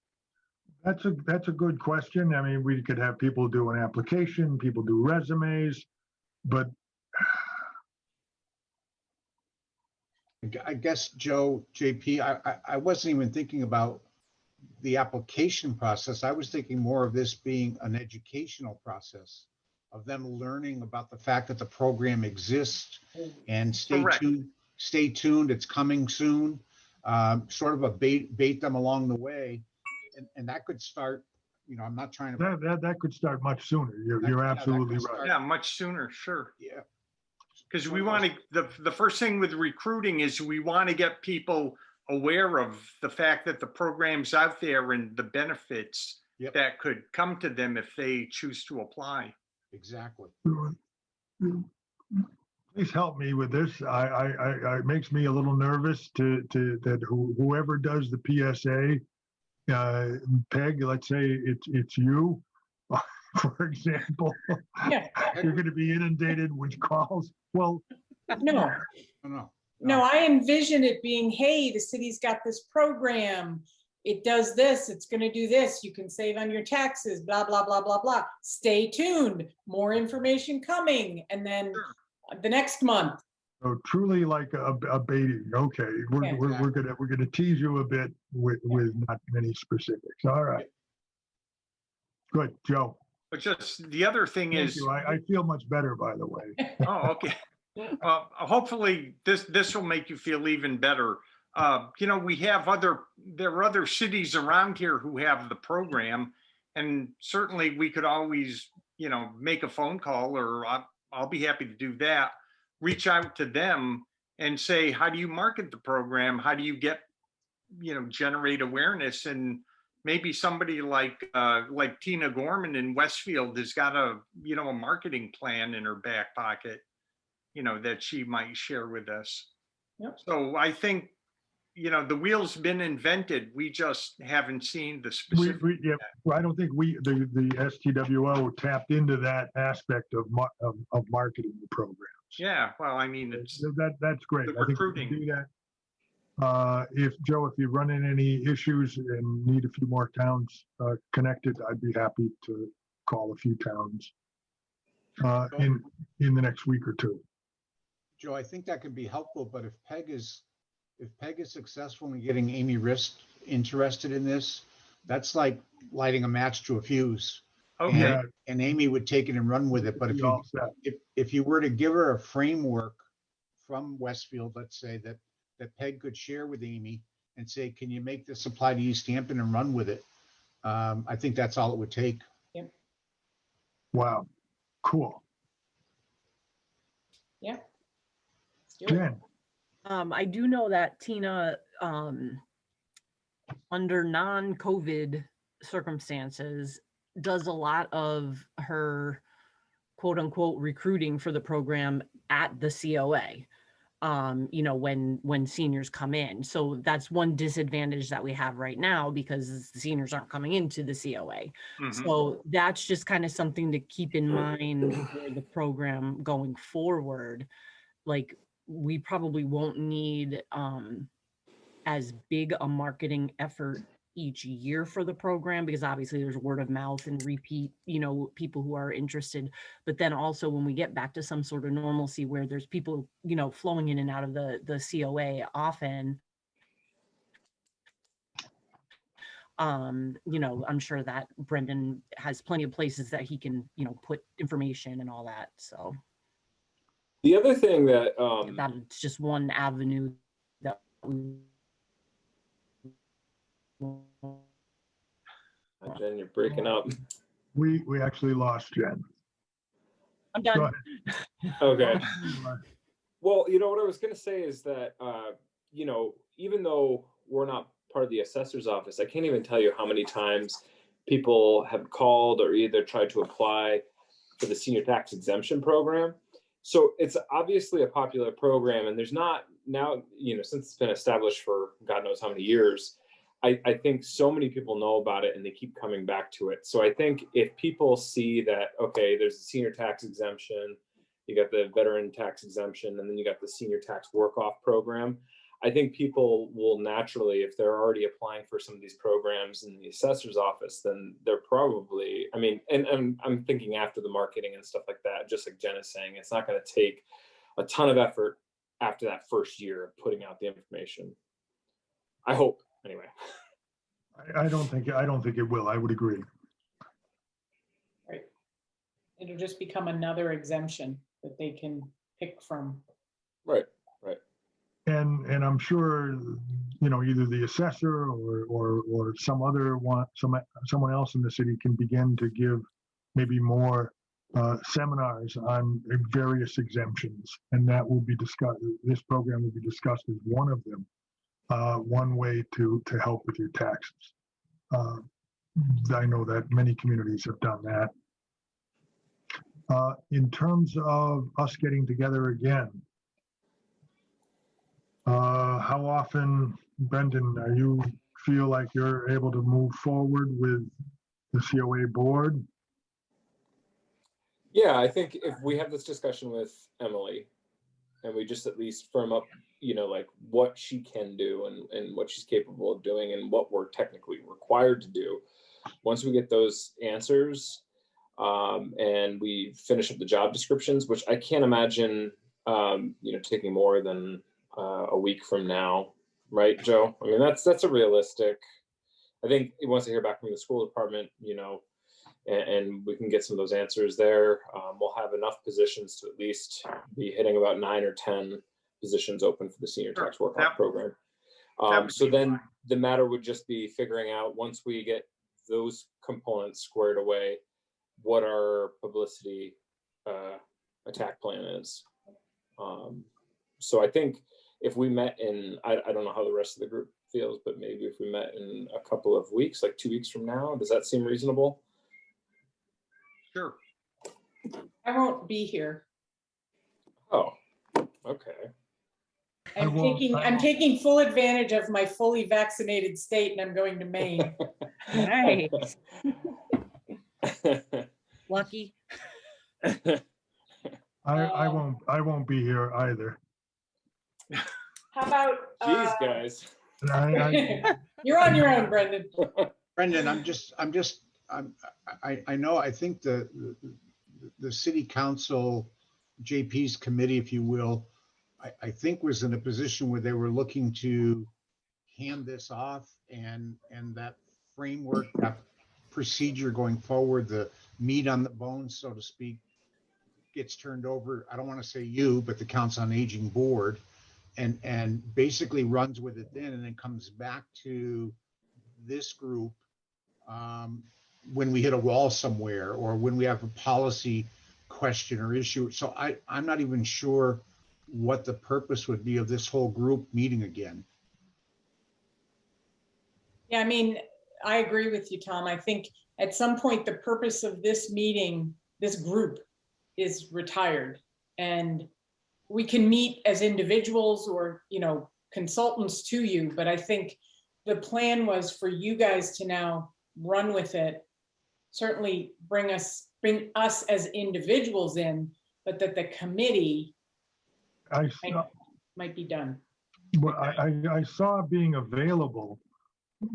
S2: That's a good question. I mean, we could have people do an application, people do resumes, but
S3: I guess, Joe, JP, I wasn't even thinking about the application process. I was thinking more of this being an educational process of them learning about the fact that the program exists, and
S6: Correct.
S3: Stay tuned, it's coming soon. Sort of a bait them along the way. And that could start, I'm not trying to.
S2: that could start much sooner. You're
S3: Yeah, that
S2: absolutely
S3: could
S2: right.
S3: start-
S6: Yeah, much sooner, sure.
S3: Yeah.
S6: Because we want to, the first thing with recruiting is we want to get people aware of the fact that the program's out there and the benefits
S3: Yep.
S6: that could come to them if they choose to apply.
S3: Exactly.
S2: Please help me with this. It makes me a little nervous that whoever does the PSA, Peg, let's say it's you, for example.
S1: Yeah.
S2: You're going to be inundated with calls. Well,
S1: No,
S3: No.
S1: no, I envision it being, hey, the city's got this program. It does this, it's gonna do this. You can save on your taxes, blah, blah, blah, blah, blah. Stay tuned, more information coming. And then the next month,
S2: so truly like a baiting. Okay,
S1: Yeah.
S2: we're gonna tease you a bit with not many specifics. All right. Good, Joe.
S6: But just the other thing
S2: Thank
S6: is,
S2: you. I feel much better, by the way.
S6: oh, okay. Hopefully this will make you feel even better. You know, there are other cities around here who have the program, and certainly we could always, you know, make a phone call, or I'll be happy to do that. Reach out to them and say, how do you market the program? How do you get, you know, generate awareness? And maybe somebody like Tina Gorman in Westfield has got a marketing plan in her back pocket, you know, that she might share with us.
S1: Yep.
S6: So I think, you know, the wheel's been invented. We just haven't seen the
S2: Well,
S6: specific.
S2: I don't think the STWO tapped into that aspect of marketing the program.
S6: Yeah, well, I mean, it's
S2: That's great.
S6: the
S2: I think we
S6: recruiting.
S2: can do that. If you run into any issues and need a few more towns connected, I'd be happy to call a few towns in the next week or two.
S3: Joe, I think that could be helpful, but if Peg is successful in getting Amy Rist interested in this, that's like lighting a match to a fuse.
S6: Okay.
S2: Yeah.
S3: And Amy would take it and run with it. But
S2: Be all set.
S3: if you were to give her a framework from Westfield, let's say that Peg could share with Amy and say, can you make this apply to Easthampton and run with it? I think that's all it would take.
S2: Wow, cool.
S1: yeah. Let's do it.
S2: Jen,
S7: I do know that Tina, under non-COVID circumstances, does a lot of her quote unquote recruiting for the program at the COA. You know, when seniors come in. So that's one disadvantage that we have right now, because the seniors aren't coming into the COA.
S6: Mhm.
S7: So that's just kind of something to keep in mind for the program going forward. Like, we probably won't need as big a marketing effort each year for the program, because obviously there's word of mouth and repeat, you know, people who are interested. But then also when we get back to some sort of normalcy where there's people, you know, flowing in and out of the COA often, you know, I'm sure that Brendan has plenty of places that he can, you know, put information and all that. So
S5: The other thing that
S7: that's just one avenue that we
S5: Jen, you're breaking up.
S2: we actually lost Jen.
S7: I'm
S2: Go
S7: done.
S2: ahead.
S5: Okay. Well, you know what I was going to say is that, you know, even though we're not part of the assessor's office, I can't even tell you how many times people have called or either tried to apply for the senior tax exemption program. So it's obviously a popular program, and there's not now, you know, since it's been established for God knows how many years, I think so many people know about it and they keep coming back to it. So I think if people see that, okay, there's a senior tax exemption, you got the veteran tax exemption, and then you got the senior tax work-off program, I think people will naturally, if they're already applying for some of these programs in the assessor's office, then they're probably, I mean, and I'm thinking after the marketing and stuff like that, just like Jen is saying, it's not going to take a ton of effort after that first year of putting out the information. I hope, anyway.
S2: I don't think it will. I would agree.
S1: Right. It'll just become another exemption that they can pick from.
S5: Right.
S2: And I'm sure, you know, either the assessor or someone else in the city can begin to give maybe more seminars on various exemptions, and that will be discussed. This program will be discussed as one of them, one way to help with your taxes. I know that many communities have done that. In terms of us getting together again, how often, Brendan, you feel like you're able to move forward with the COA board?
S5: Yeah, I think if we have this discussion with Emily and we just at least firm up, like what she can do and what she's capable of doing and what we're technically required to do, once we get those answers and we finish up the job descriptions, which I can't imagine, taking more than a week from now, right, Joe? I mean, that's a realistic. I think once I hear back from the school department, and we can get some of those answers there, we'll have enough positions to at least be hitting about 9 or 10 positions open for the senior tax work-off program. So then the matter would just be figuring out, once we get those components squared away, what our publicity attack plan is. So I think if we met in, I don't know how the rest of the group feels, but maybe if we met in a couple of weeks, like 2 weeks from now, does that seem reasonable?
S6: Sure.
S1: I won't be here.
S5: Oh, okay.
S1: I'm taking full advantage of my fully vaccinated state, and I'm going to Maine.
S7: Nice. Lucky.
S2: I won't be here either.
S1: How about?
S5: Jeez, guys.
S1: You're on your own, Brendan.
S3: Brendan, I think the city council, JP's committee, if you will, I think was in a position where they were looking to hand this off, and that framework, that procedure going forward, the meat on the bone, so to speak, gets turned over. I don't want to say you, but the Council on Aging board, and basically runs with it then, and then comes back to this group when we hit a wall somewhere, or when we have a policy question or issue. So I'm not even sure what the purpose would be of this whole group meeting again.
S1: Yeah, I mean, I agree with you, Tom. I think at some point the purpose of this meeting, this group, is retired, and we can meet as individuals or, consultants to you, but I think the plan was for you guys to now run with it, certainly bring us as individuals in, but that the committee might be done.
S2: Well, I saw being available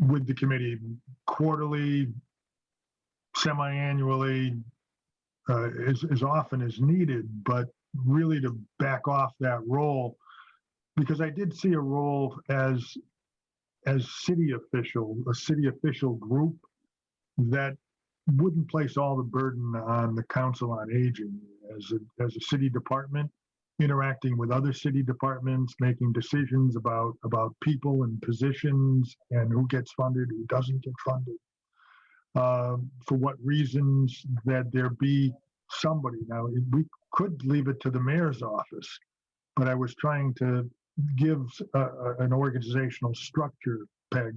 S2: with the committee quarterly, semi-annually, as often as needed, but really to back off that role, because I did see a role as a city official group that wouldn't place all the burden on the Council on Aging as a city department, interacting with other city departments, making decisions about people and positions and who gets funded, who doesn't get funded. For what reasons, that there be somebody. Now, we could leave it to the mayor's office, but I was trying to give an organizational structure, Peg,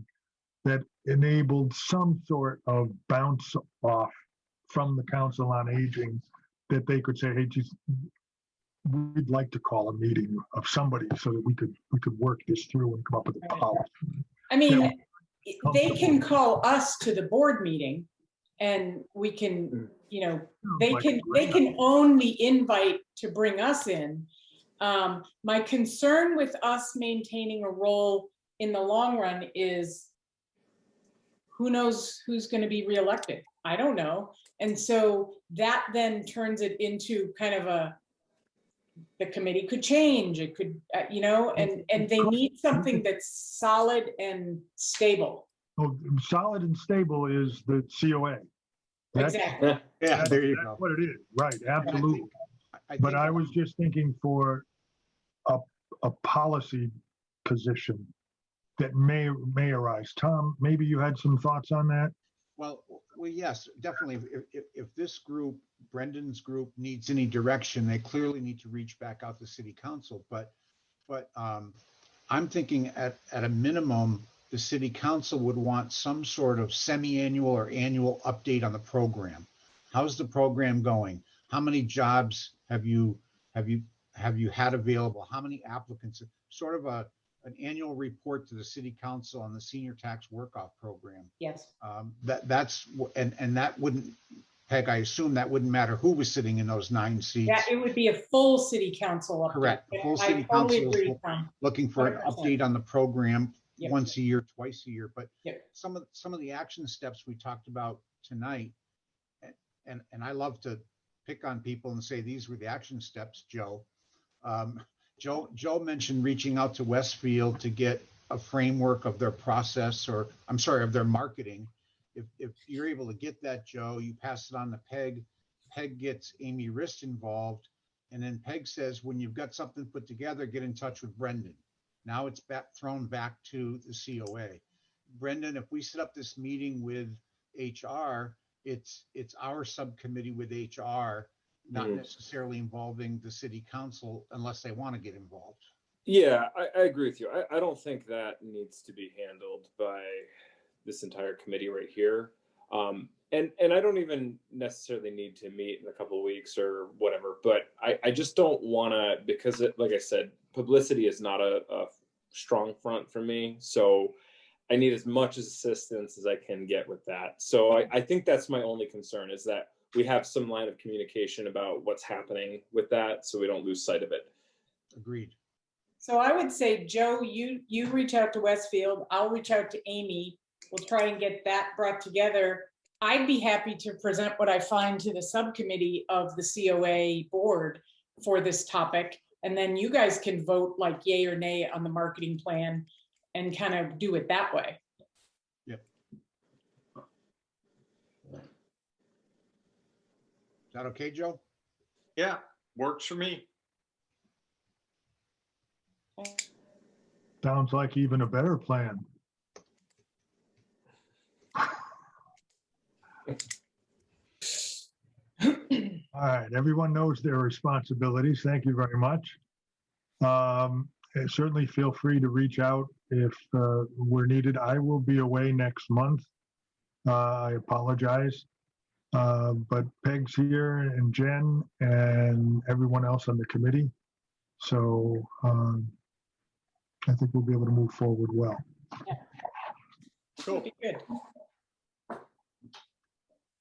S2: that enabled some sort of bounce off from the Council on Aging, that they could say, hey, geez, we'd like to call a meeting of somebody so that we could work this through and come up with a policy.
S1: I mean, they can call us to the board meeting, and we can, they can own the invite to bring us in. My concern with us maintaining a role in the long run is, who knows who's going to be reelected? I don't know. And so that then turns it into kind of the committee could change. It could, and they need something that's solid and stable.
S2: Well, solid and stable is the COA.
S1: Exactly.
S3: Yeah, there you
S2: that's
S3: go.
S2: what it is, right? Absolutely. But I was just thinking for a policy position that may arise. Tom, maybe you had some thoughts on that?
S3: Well, yes, definitely. If this group, Brendan's group, needs any direction, they clearly need to reach back out to City Council. But I'm thinking at a minimum, the city council would want some sort of semi-annual or annual update on the program. How's the program going? How many jobs have you had available? How many applicants? Sort of an annual report to the city council on the senior tax work-off program.
S1: Yes.
S3: That wouldn't, Peg, I assume that wouldn't matter who was sitting in those 9 seats.
S1: Yeah, it would be a full city council update.
S3: Correct. The full
S1: I
S3: city
S1: totally
S3: council
S1: agree,
S3: is
S1: Tom.
S3: looking for an
S1: 100%.
S3: update on the program
S1: Yep.
S3: once a year, twice a year. But
S1: Yep.
S3: some of the action steps we talked about tonight, and I love to pick on people and say these were the action steps, Joe. Joe mentioned reaching out to Westfield to get a framework of their process, or I'm sorry, of their marketing. If you're able to get that, Joe, you pass it on to Peg. Peg gets Amy Rist involved, and then Peg says, when you've got something put together, get in touch with Brendan. Now it's thrown back to the COA. Brendan, if we set up this meeting with HR, it's our subcommittee with HR, not necessarily involving the city council unless they want to get involved.
S5: Yeah, I agree with you. I don't think that needs to be handled by this entire committee right here. And I don't even necessarily need to meet in a couple of weeks or whatever, but I just don't want to, because like I said, publicity is not a strong front for me. So I need as much assistance as I can get with that. So I think that's my only concern, is that we have some line of communication about what's happening with that, so we don't lose sight of it.
S3: Agreed.
S1: So I would say, Joe, you reach out to Westfield. I'll reach out to Amy. We'll try and get that brought together. I'd be happy to present what I find to the subcommittee of the COA board for this topic. And then you guys can vote like yay or nay on the marketing plan and kind of do it that way.
S3: Yep. Is that okay, Joe?
S6: Yeah, works for me.
S2: Sounds like even a better plan. All right, everyone knows their responsibilities. Thank you very much. Certainly feel free to reach out if we're needed. I will be away next month. I apologize. But Peg's here and Jen and everyone else on the committee. So I think we'll be able to move forward well.
S6: Cool.
S1: Good.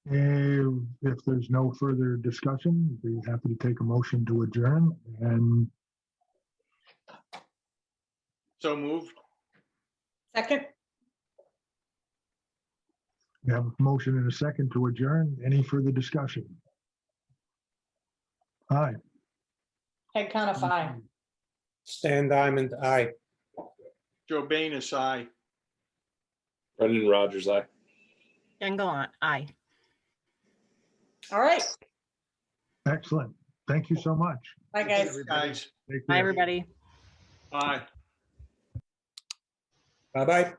S2: If there's no further discussion, be happy to take a motion to adjourn. And
S6: So moved.
S1: Second,
S2: we have a motion and a second to adjourn. Any further discussion? Aye.
S1: Peg Conify.
S4: Stan Diamond, aye.
S6: Joe Banus, aye.
S5: Brendan Rogers, aye.
S7: And go on. Aye.
S1: All right.
S2: Excellent. Thank you so much.
S1: Bye, guys.
S6: Guys,
S2: Take
S7: Bye,
S2: care.
S7: everybody.
S6: bye.
S4: Bye-bye.